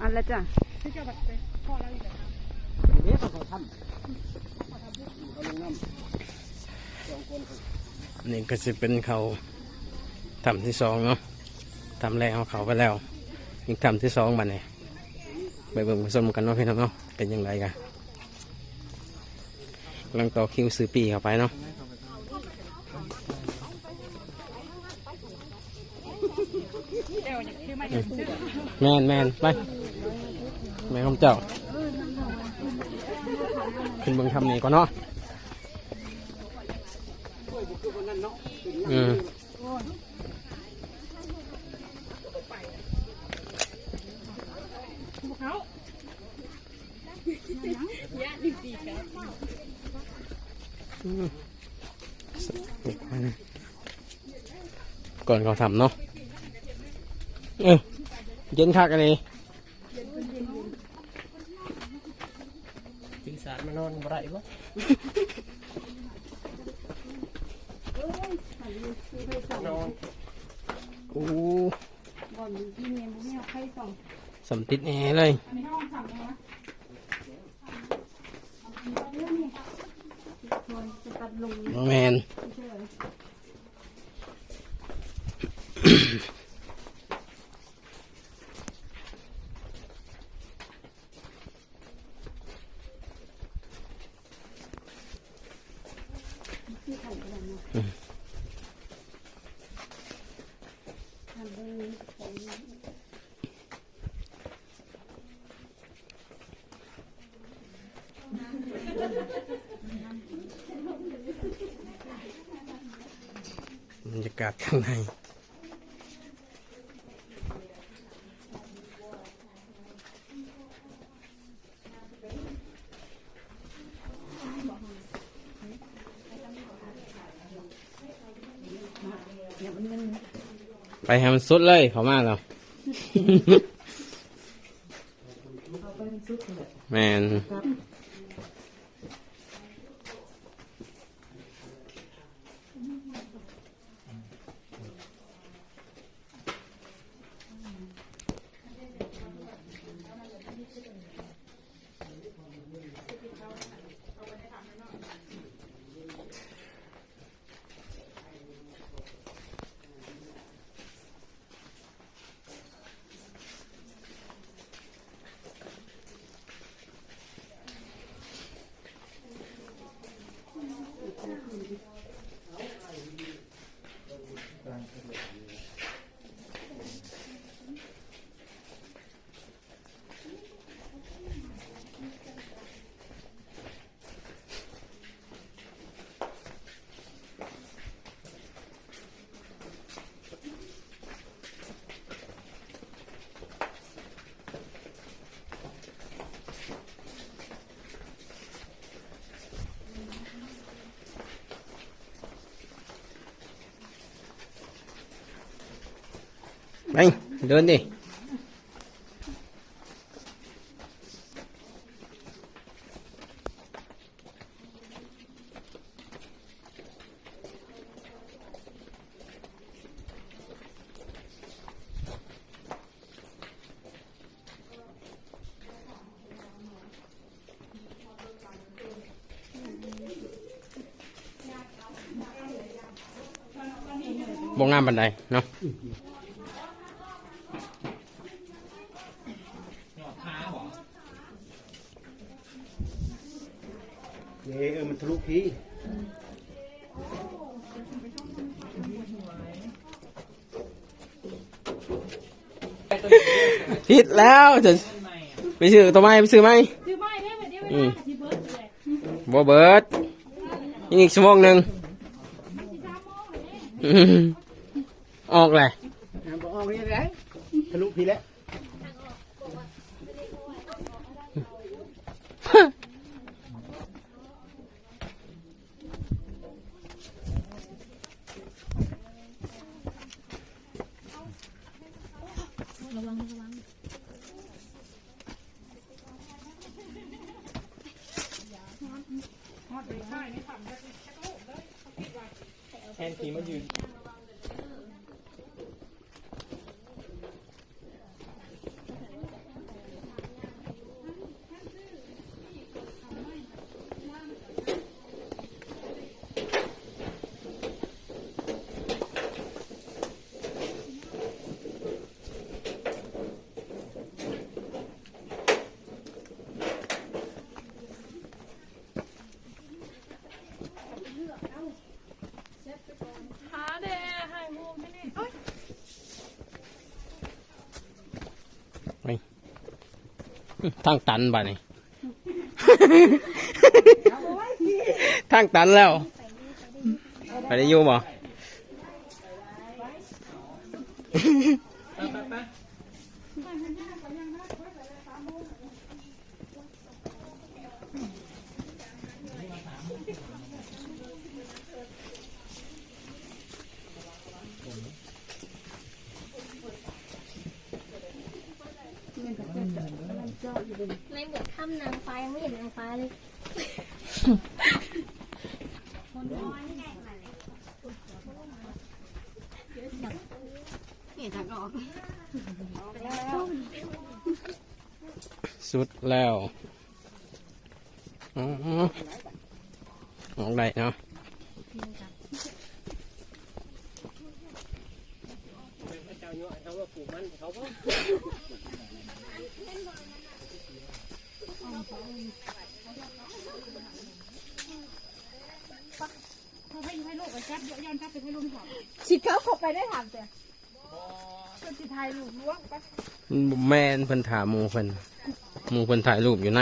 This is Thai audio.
อันละจ้ะที่จะแบบพอแล้วอีกแล้วเดี๋ยวเขาทำเขาลงน้ำ2 คนนี่ก็จะเป็นเขาทำที่2เนาะทำแรกเอาเขาไปแล้วยิงทำที่2บัดนี้ไปเบิ่งผสมกันเนาะพี่น้องเนาะเป็นยังไงกันกำลังต่อคิวซื้อปีเข้าไปเนาะแมนไปแม่ของเจ้าขึ้นเบิ่งทำนี่ก่อนเนาะก่อนเขาทำเนาะเย็นคักอันนี้กินสารมานอนบ่ได้บ่นอนโอ้สำติดแอร์เลยแมนบรรยากาศข้างในไปให้มันสุดเลยเขามาแล้วแมนไปเดินดิบ่งามบันไดเนาะมันทะลุพี่ผิดแล้วจะไปซื้อตัวไม้ไปซื้อไหมบ่เบิดอีกชั่วโมงหนึ่งออกเลยบอกออกนี่ได้ทะลุพี่แล้วระวังแทนทีมายืน ทางตันบ่นี่ ทางตันแล้ว ไปได้อยู่บ่ ในบทถ้ำนางฟ้ายังไม่เห็นนางฟ้าเลย นี่ทางออก สุดแล้วอ๋อออกได้เนาะ ให้ลูกไปแก๊บเยอะยันแก๊บไปให้ลูกถาม ฉีดเข้าไปได้ถามแต่คนที่ไทยลูกล้วงปะ แม่นเพิ่นถามหมูเพิ่นถ่ายรูปอยู่ใน